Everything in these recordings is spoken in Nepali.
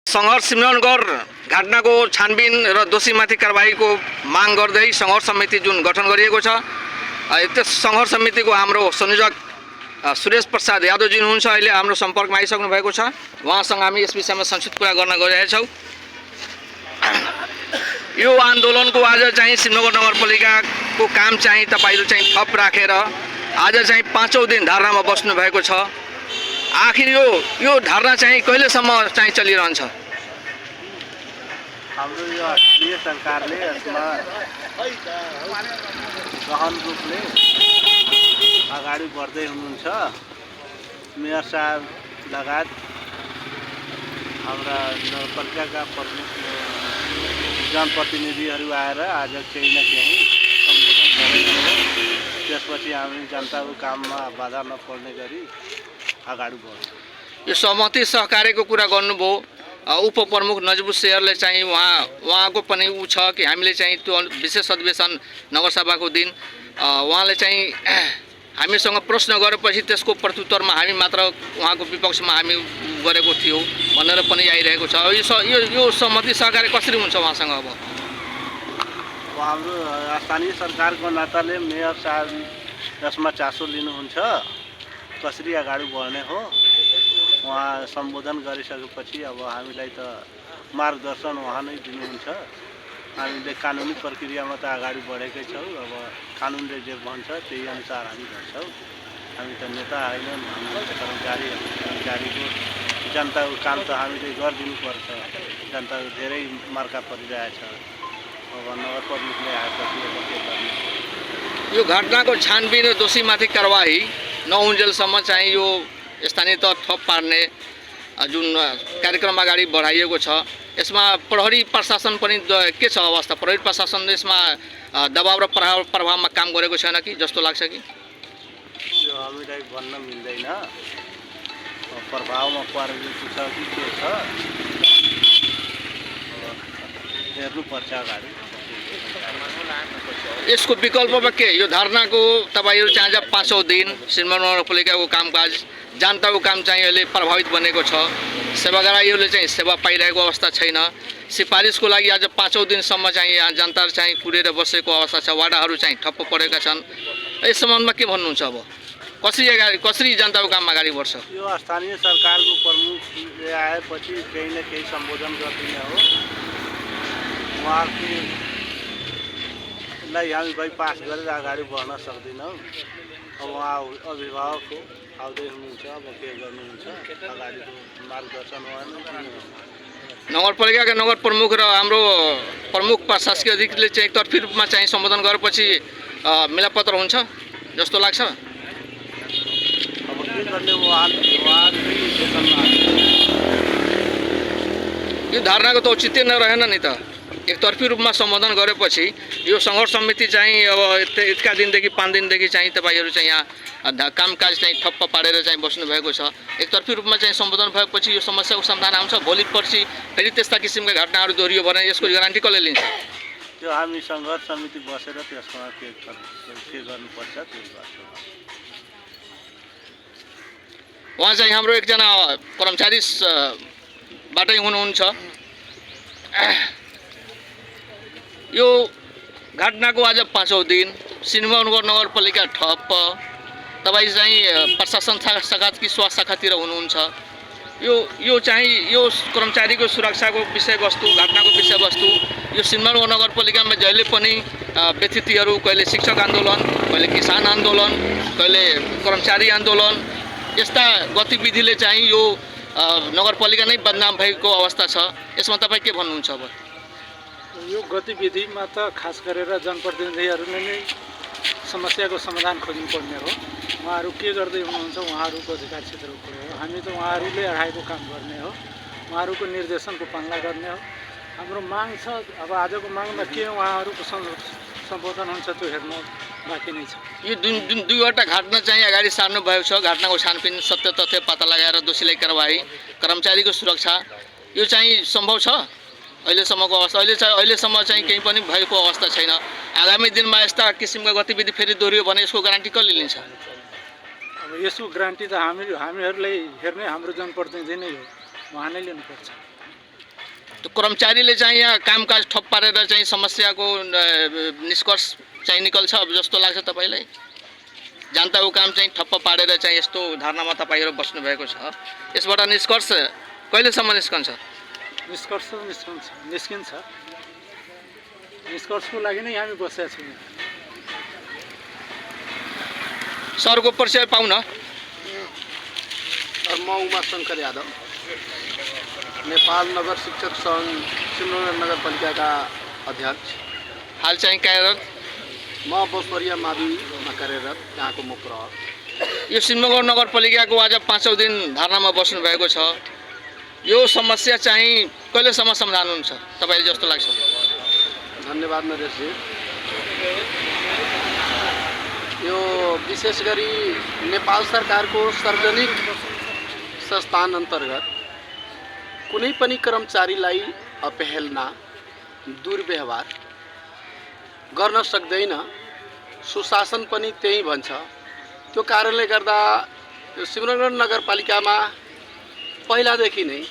संघर्ष सिमरनगर घटना को छानबिन र दोषीमाथि कारबाहीको माग गर्दै संघर्ष समिति जुन गठन गरिएको छ। त्यस संघर्ष समितिको हाम्रो संयोजक सुरेश प्रसाद यादवजी हुनुहुन्छ। अहिले हाम्रो सम्पर्कमा आइसक्नु भएको छ। उहाँसँग हामी यस विषयमा संक्षिप्त कुरा गर्न गइरहेका छौँ। यो आन्दोलनको आज चाहिँ सिमरनगर नगरपालिकाको काम चाहिँ तपाईहरु चाहिँ थप राखेर आज चाहिँ पाँचौं दिन धरनामा बस्नु भएको छ। आखिर यो धरना चाहिँ कहिलेसम्म चाहिँ चलिरहन्छ? हाम्रो यो राष्ट्रिय सरकारले यसमा गहन रूपले अगाडि बढ्दै हुनुहुन्छ। मेयर साहब लगायत हाम्रा नगरपालिकाका प्रमुख जनप्रतिनिधिहरू आएर आज केही न केही सम्बोधन गरेको। त्यसपछि हामी जनताको काममा बाधा नपर्ने गरी अगाडि बढ्छौँ। यो सहमति सहकार्यको कुरा गर्नुभयो। उपप्रमुख नजबुत शेरले चाहिँ उहाँको पनि उ छ कि हामीले चाहिँ त्यो विशेष अधिवेशन नगरसभाको दिन उहाँले चाहिँ हामीसँग प्रश्न गरेपछि त्यसको प्रत्युत्तरमा हामी मात्र उहाँको विपक्षमा हामी गरेको थियौँ भनेर पनि आइरहेको छ। यो सहमति सहकार्य कसरी हुन्छ उहाँसँग? अब हाम्रो स्थानीय सरकारको नाताले मेयर साहब यसमा चासो लिनुहुन्छ, कसरी अगाडि बढ्ने हो। उहाँ सम्बोधन गरिसकेपछि अब हामीलाई त मार्गदर्शन उहाँ नै दिनुहुन्छ। हामीले कानुनी प्रक्रियामा त अगाडि बढेकै छौँ। अब कानुनले जे भन्छ त्यही अनुसार हामी गर्छौँ। हामी त नेता होइन, हामी कर्मचारीको जनताको काम त हामीले गरिदिनुपर्छ। जनताको धेरै मर्का परिरहेछ। अब नगर प्रमुखले आएपछि अब के गर्ने? यो घटनाको छानबिन र दोषीमाथि कारबाही नहुन्जेलसम्म चाहिँ यो स्थानीय तह थप पार्ने जुन कार्यक्रम अगाडि बढाइएको छ, यसमा प्रहरी प्रशासन पनि के छ अवस्था? प्रहरी प्रशासनले यसमा दबाव र प्रभावमा काम गरेको छैन कि जस्तो लाग्छ कि? यो हामीलाई भन्न मिल्दैन। प्रभावमा परेको छ कि के छ हेर्नुपर्छ अगाडि। यसको विकल्पमा के? यो धरनाको तपाईहरु चाहिँ आज पाँचौं दिन सिमरनगर नगरपालिकाको कामकाज जनताको काम चाहिँ अहिले प्रभावित बनेको छ। सेवाग्राहीहरूले चाहिँ सेवा पाइरहेको अवस्था छैन। सिफारिसको लागि आज पाँचौं दिनसम्म चाहिँ यहाँ जनता चाहिँ कुरेर बसेको अवस्था छ। वाडाहरू चाहिँ ठप्प परेका छन्। यस सम्बन्धमा के भन्नुहुन्छ? अब कसरी जनताको काम अगाडि बढ्छ? यो स्थानीय सरकारको प्रमुखले आएपछि केही न केही सम्बोधन गरिदिने हो। उहाँलाई हामी बाइपास गरेर अगाडि बढ्न सक्दैनौँ। अब उहाँ अभिभावक हो, आउँदै हुनुहुन्छ। अब के गर्नुहुन्छ? अगाडिको मार्गदर्शन नगरपालिकाका नगर प्रमुख र हाम्रो प्रमुख प्रशासकीय अधिकारीले चाहिँ एकतर्फी रूपमा चाहिँ सम्बोधन गरेपछि मिलापत्र हुन्छ जस्तो लाग्छ। अब के गर्ने? यो धरनाको त औचित्य नरहेन नि त। एकतर्फी रूपमा सम्बोधन गरेपछि यो सङ्घर्ष समिति चाहिँ अब यतिका दिनदेखि 5 दिनदेखि चाहिँ तपाईहरु चाहिँ यहाँ कामकाज चाहिँ ठप्प पारेर चाहिँ बस्नु भएको छ। एकतर्फी रूपमा चाहिँ सम्बोधन भएपछि यो समस्याको समाधान आउँछ? भोलि पर्सि फेरि त्यस्ता किसिमका घटनाहरू दोहोरियो भने यसको ग्यारेन्टी कसले लिन्छ? त्यो हामी सङ्घर्ष समिति बसेर त्यसमा के गर्नुपर्छ त्यो गर्छौँ। उहाँ चाहिँ हाम्रो एकजना कर्मचारीबाटै हुनुहुन्छ। यो घटनाको आज पाँचौं दिन सिमरनगर नगरपालिका ठप्प। तपाईँ चाहिँ प्रशासन शाखाकी स्वास्थ्य शाखातिर हुनुहुन्छ। यो चाहिँ यो कर्मचारीको सुरक्षाको विषयवस्तु, घटनाको विषयवस्तु यो सिमरनगर नगरपालिकामा जहिले पनि व्यतिथिहरू, कहिले शिक्षक आन्दोलन, कहिले किसान आन्दोलन, कहिले कर्मचारी आन्दोलन, यस्ता गतिविधिले चाहिँ यो नगरपालिका नै बदनाम भएको अवस्था छ। यसमा तपाईँ के भन्नुहुन्छ? अब यो गतिविधिमा त खास गरेर जनप्रतिनिधिहरूले नै समस्याको समाधान खोज्नुपर्ने हो। उहाँहरू के गर्दै हुनुहुन्छ उहाँहरूको अधिकार क्षेत्रको कुरो हो। हामी त उहाँहरूले अढाएको काम गर्ने हो, उहाँहरूको निर्देशनको पालना गर्ने हो। हाम्रो माग छ। अब आजको मागमा के उहाँहरूको सम्बोधन हुन्छ त्यो हेर्न बाँकी नै छ। यो दुईवटा घटना चाहिँ अगाडि सार्नु भएको छ। घटनाको छानबिन, सत्य तथ्य पत्ता लगाएर दोषीलाई कारबाही, कर्मचारीको सुरक्षा, यो चाहिँ सम्भव छ अहिलेसम्मको अवस्था? अहिलेसम्म चाहिँ केही पनि भएको अवस्था छैन। आगामी दिनमा यस्ता किसिमका गतिविधि फेरि दोहोरियो भने यसको ग्यारेन्टी कसले लिन्छ? अब यसको ग्यारेन्टी त हामीहरूले हेर्ने हाम्रो जनप्रतिनिधि नै हो, उहाँ नै लिनुपर्छ। त्यो कर्मचारीले चाहिँ यहाँ कामकाज ठप पारेर चाहिँ समस्याको निष्कर्ष चाहिँ निकल्छ अब जस्तो लाग्छ तपाईँलाई? जनताको काम चाहिँ ठप्प पारेर चाहिँ यस्तो धर्नामा तपाईँहरू बस्नुभएको छ, यसबाट निष्कर्ष कहिलेसम्म निस्कन्छ? निष्कर्ष निस्किन्छ। निष्कर्षको लागि नै हामी बसेका छौँ। सरको परिचय पाउन। म उमाशङ्कर यादव, नेपाल नगर शिक्षक सङ्घ सिमरौनगढ नगरपालिकाका अध्यक्ष। हाल चाहिँ कार्यरत? म बोसवरिया माविमा कार्यरत, यहाँको मुख्य प्रहर। यो सिमरौनगढ नगरपालिकाको आज 5औं दिन धर्नामा बस्नुभएको छ, यो समस्या चाहिँ कहिलेसम्म समाधान हुन्छ तपाईँले जस्तो लाग्छ? धन्यवाद नरेशजी। यो विशेष गरी नेपाल सरकारको सार्वजनिक संस्थान अन्तर्गत कुनै पनि कर्मचारीलाई अपहेलना, दुर्व्यवहार गर्न सक्दैन, सुशासन पनि त्यही भन्छ। त्यो कारणले गर्दा यो सिमरौनगढ नगरपालिकामा पहिलादेखि नै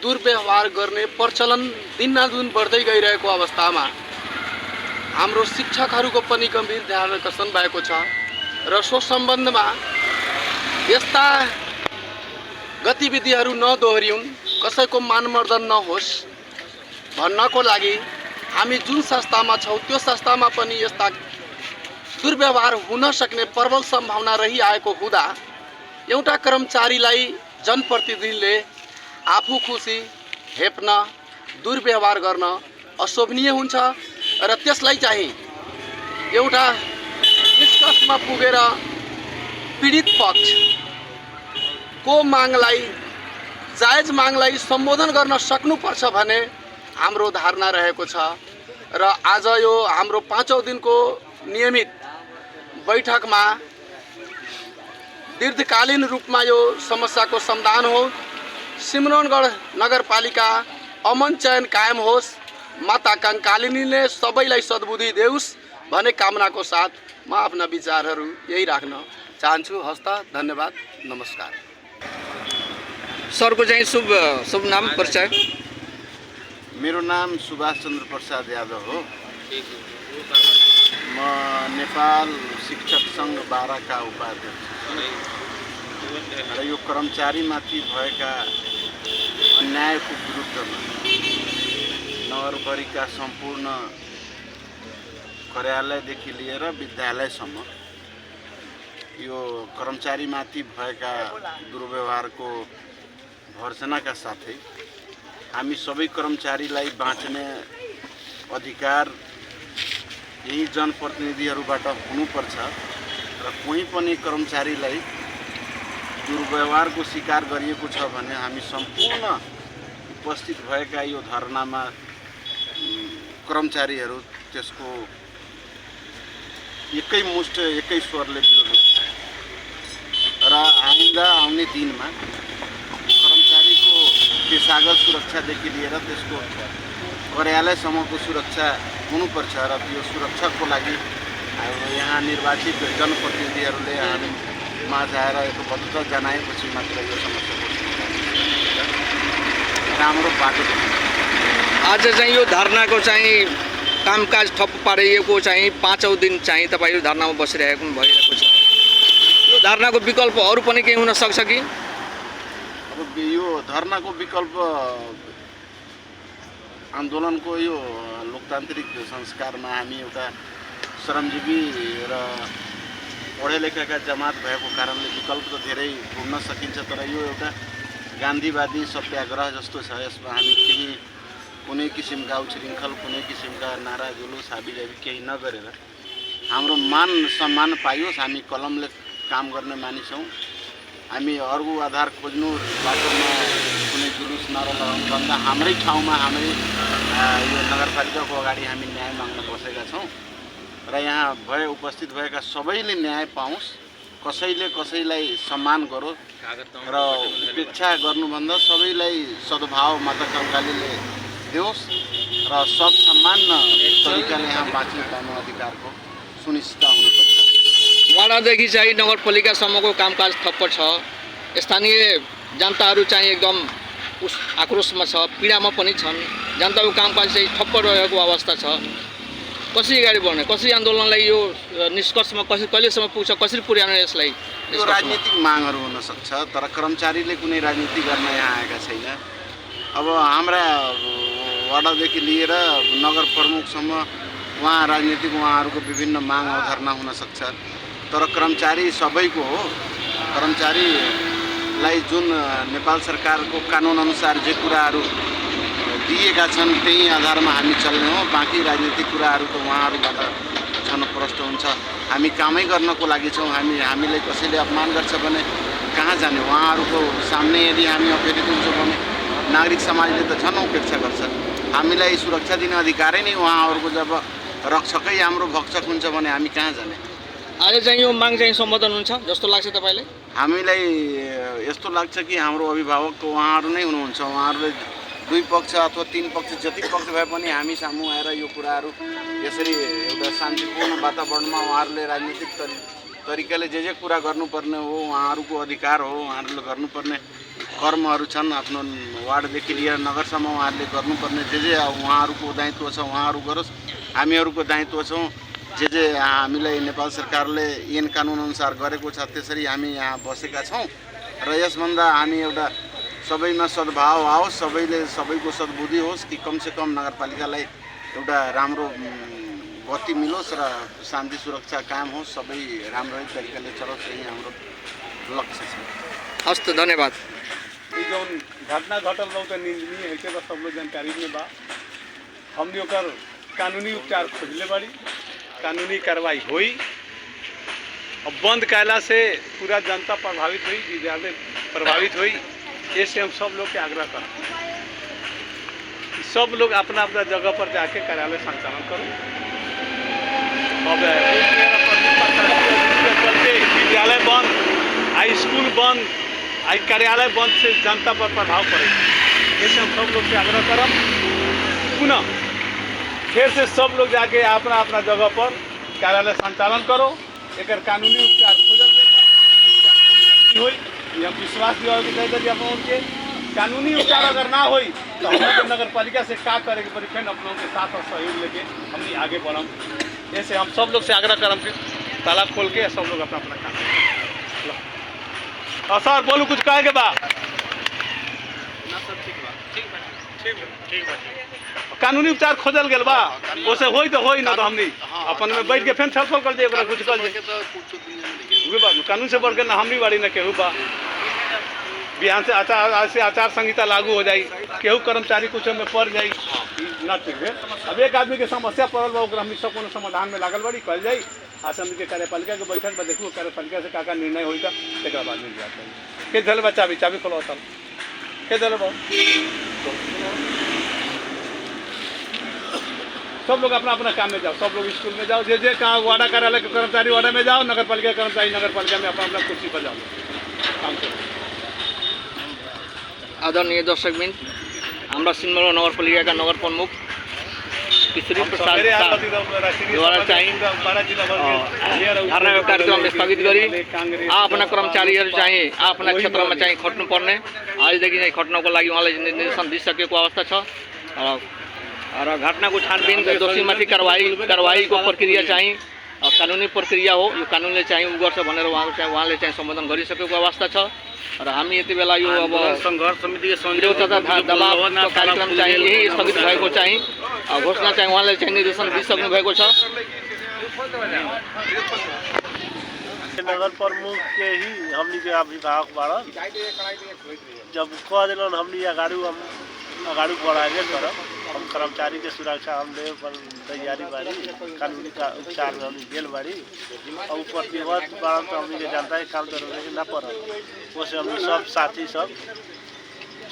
दुर्व्यवहार गर्ने प्रचलन दिनादिन बढ्दै गइरहेको अवस्थामा हाम्रो शिक्षकहरूको पनि गम्भीर ध्यान आकर्षण भएको छ र सो सम्बन्धमा यस्ता गतिविधिहरू नदोहोरिउन्, कसैको मानमर्दन नहोस् भन्नको लागि हामी जुन संस्थामा छौँ त्यो संस्थामा पनि यस्ता दुर्व्यवहार हुन सक्ने प्रबल सम्भावना रहिआएको हुँदा एउटा कर्मचारीलाई जनप्रतिनिधिले आफू खुसी हेप्न, दुर्व्यवहार गर्न अशोभनीय हुन्छ र त्यसलाई चाहिँ एउटा निष्कर्षमा पुगेर पीडित पक्षको मागलाई, जायज मागलाई सम्बोधन गर्न सक्नुपर्छ भने हाम्रो धारणा रहेको छ र आज यो हाम्रो 5औं दिनको नियमित बैठकमा दीर्घकालीन रूपमा यो समस्याको समाधान हो, सिमरौनगढ नगरपालिका अमन चयन कायम होस्, माता कङ्कालिनीले सबैलाई सद्बुद्धि देऊस् भन्ने कामनाको साथ म आफ्ना विचारहरू यही राख्न चाहन्छु। हस्त, धन्यवाद, नमस्कार। सरको चाहिँ शुभ नाम परिचय? मेरो नाम सुभाष चन्द्र प्रसाद यादव हो। म नेपाल शिक्षक सङ्घ बाराका उपाध्यक्ष र यो कर्मचारीमाथि भएका अन्यायको विरुद्धमा नगरपालिका सम्पूर्ण कार्यालयदेखि लिएर विद्यालयसम्म यो कर्मचारीमाथि भएका दुर्व्यवहारको भर्सनाका साथै हामी सबै कर्मचारीलाई बाँच्ने अधिकार यही जनप्रतिनिधिहरूबाट हुनुपर्छ र कोही पनि कर्मचारीलाई दुर्व्यवहारको शिकार गरिएको छ भने हामी सम्पूर्ण उपस्थित भएका यो धरनामा कर्मचारीहरू त्यसको एकै मुष्ट एकै स्वरले विरोध गर्छ र आइन्दा आउने दिनमा कर्मचारीको पेसागत सुरक्षादेखि लिएर त्यसको कार्यालयसम्मको सुरक्षा हुनुपर्छ र यो सुरक्षाको लागि यहाँ निर्वाचित जनप्रतिनिधिहरूले हामी माझ आएर एकबद्धता जनाएपछि मात्र यो समस्याको राम्रो बाटो आज चाहिँ यो धर्नाको चाहिँ कामकाज ठप्प पारिएको चाहिँ 5औं दिन चाहिँ तपाईँहरू धर्नामा बसिरहेको भइरहेको छ, यो धर्नाको विकल्प अरू पनि केही हुन सक्छ कि? अब यो धर्नाको विकल्प आन्दोलनको यो लोकतान्त्रिक संस्कारमा हामी एउटा श्रमजीवी र पढे लेखेका जमात भएको कारणले विकल्प त धेरै घुम्न सकिन्छ, तर यो एउटा गान्धीवादी सत्याग्रह जस्तो छ। यसमा हामी केही कुनै किसिमका उच्छृङ्खल, कुनै किसिमका नारा जुलुस हाबीजाबी केही नगरेर हाम्रो मान सम्मान पाइयोस्, हामी कलमले काम गर्ने मानिस हौँ। हामी अरू आधार खोज्नु बाटोमा कुनै जुलुस नरहनुभन्दा हाम्रै ठाउँमा हाम्रै यो नगरपालिकाको अगाडि हामी न्याय माग्न बसेका छौँ र यहाँ उपस्थित भएका सबैले न्याय पाओस्, कसैले कसैलाई सम्मान गरोस् र उपेक्षा गर्नुभन्दा सबैलाई सद्भाव माता कङ्कालीले देओस् र सब सम्मान तरिकाले यहाँ बाँच्न पाउने अधिकारको सुनिश्चित हुनुपर्छ। वाडादेखि चाहिँ नगरपालिकासम्मको कामकाज ठप्प छ, स्थानीय जनताहरू चाहिँ एकदम उस आक्रोशमा छ, पीडामा पनि छन्। जनताको कामकाज चाहिँ ठप्प रहेको अवस्था छ। कसरी अगाडि बढ्ने, कसरी आन्दोलनलाई यो निष्कर्षमा कहिलेसम्म पुग्छ, कसरी पुर्याउने यसलाई? यो राजनीतिक मागहरू हुन सक्छ, तर कर्मचारीले कुनै राजनीति गर्न यहाँ आएका छैन। अब हाम्रा वडादेखि लिएर नगर प्रमुखसम्म उहाँ राजनीतिक उहाँहरूको विभिन्न माग अवधारणा हुन सक्छ, तर कर्मचारी सबैको हो। कर्मचारीलाई जुन नेपाल सरकारको कानुनअनुसार जे कुराहरू दिएका छन् त्यही आधारमा हामी चल्ने हो। बाँकी राजनीतिक कुराहरू त उहाँहरूबाट छनप्रष्ट हुन्छ। हामी कामै गर्नको लागि छौँ। हामीलाई कसैले अपमान गर्छ भने कहाँ जाने? उहाँहरूको सामने यदि हामी अपेक्षित हुन्छौँ भने नागरिक समाजले त झन् उपेक्षा गर्छ। हामीलाई सुरक्षा दिने अधिकारै नै उहाँहरूको जब रक्षकै हाम्रो भक्षक हुन्छ भने हामी कहाँ जाने? आज चाहिँ यो माग चाहिँ सम्बोधन हुन्छ जस्तो लाग्छ तपाईँलाई? हामीलाई यस्तो लाग्छ कि हाम्रो अभिभावक त उहाँहरू नै हुनुहुन्छ। उहाँहरूले दुई पक्ष अथवा तीन पक्ष जति पक्ष भए पनि हामी सामु आएर यो कुराहरू यसरी एउटा शान्तिपूर्ण वातावरणमा उहाँहरूले राजनीतिक तरिकाले जे कुरा गर्नुपर्ने हो, उहाँहरूको अधिकार हो, उहाँहरूले गर्नुपर्ने कर्महरू छन्। आफ्नो वार्डदेखि लिएर नगरसम्म उहाँहरूले गर्नुपर्ने जे उहाँहरूको दायित्व छ उहाँहरू गरोस्। हामीहरूको दायित्व छौँ जे हामीलाई नेपाल सरकारले ऐन कानुनअनुसार गरेको छ त्यसरी हामी यहाँ बसेका छौँ र यसभन्दा हामी एउटा सबैमा सद्भाव आओस्, सबैको सद्बुद्धि होस् कि कमसेकम नगरपालिकालाई एउटा राम्रो गति मिलोस् र शान्ति सुरक्षा कायम होस्, सबै राम्रै तरिकाले चलोस्, यही हाम्रो लक्ष्य छ। हस् त, धन्यवाद। ये जो घटना घटल बा तो निंदनीय है के बस सब लोग जानकारी में बा। हमने ओकर कानूनी उपचार खोजले बाड़ी, कानूनी कार्रवाई हुई। अब बंद कैला से पूरा जनता प्रभावित हुई, विद्यालय प्रभावित हुई। ऐसे हम सब लोग के आग्रह कर सब लोग अपना अपना जगह पर जाके कार्यालय संचालन करो। अब चलते विद्यालय बंद, हाई स्कूल बंद, आई कार्यालय बंद से जनता पर प्रभाव पड़ेगा। ऐसे हम सब लोग से आग्रह करम पुनः फिर से सब लोग जाके अपना अपना जगह पर कार्यालय संचालन करो। एक कानूनी उपचार खोजल गई, हम विश्वास दिया उनके कानूनी उपचार अगर ना हो तो हम नगर पालिका से का करे के फिर अपनों के साथ और सहयोग लेके हम आगे बढ़म। ऐसे हम सब लोग से आग्रह करम कि ताला खोल के सब लोग अपना अपना काम करें। सर बोलू कुछ कहे के बा? कानूनी उपचार खोजल गेल बा, ओसे होई तो होई ना तो हमनी अपन में बैठ के फिर छलफल कर दे, कुछ कर दे। कानून से बढ़ के ना हमनी बाड़ी ना केहू बा। बिहान से आचार संहिता लागू हो जाई, केहू कर्मचारी कुछ में पड़ जाई ना ठीक है। अब एक आदमी के समस्या पड़ल बा, हमनी सब कोनो समाधान में लागल बाड़ी कल जाई। आज हमनी के कार्यपालिका के बैठक में देखू कार्यपालिका से का निर्णय होई था तेकरा बाद में जात के धल बा चाबी खोलो तब के धल बा। सब लोग अपना अपना काम में जाओ, सब लोग स्कूल में जाओ, जे कहाँ वार्डा कार्यालय के कर्मचारी वार्डा में जाओ, नगर पालिका कर्मचारी नगर पालिका में अपना अपना कुर्सी पर जाओ, काम करो। आदरणीय दर्शकबिन, हाम्रा सिन्धुली नगरपालिकाका नगर प्रमुख किशोरी प्रसाद द्वारा चाहिँ धरनाको कार्यक्रम स्थगित गरी आफ्ना कर्मचारीहरू चाहिँ आफ्ना क्षेत्रमा चाहिँ खट्नुपर्ने आजदेखि नै खट्नको लागि उहाँले निर्देशन दिइसकेको अवस्था छ र घटनाको छानबिन दोषीमाथि कारवाहीको प्रक्रिया चाहिँ कानुनी प्रक्रिया हो। यो कानुनले चाहिँ उ गर्छ भनेर उहाँले चाहिँ सम्बोधन गरिसकेको अवस्था छ र हामी यति बेला यो अब सङ्घर्ष समितिको विरोध तथा दबावको कार्यक्रम चाहिँ यही स्थगित भएको चाहिँ घोषणा चाहिँ उहाँले चाहिँ निर्देशन दिइसक्नु भएको छ। नगर प्रमुख के ही हमनी के अभिभावक बाड़न, जब कह दिलन हमनी अगाड़ी बढ़ावे करब, हम कर्मचारी के सुरक्षा हम देवे पर तैयारी बाड़ी, कानूनी का उपचार में हमनी गेल बाड़ी और ऊपर विवाद बाड़न तो हमनी के जनता के काम करे के ना पड़ल। वैसे हमनी सब साथी सब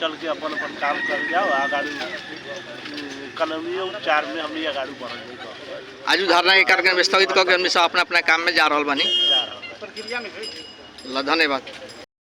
चल के अपन अपन काम कर जाओ, आगाड़ी कानूनी उपचार में हमनी आगाड़ी बढ़ल। आज धरना के कार्यक्रम स्थगित करके हमनी सब अपना अपना काम में जा रहल बानी। ल धन्यवाद।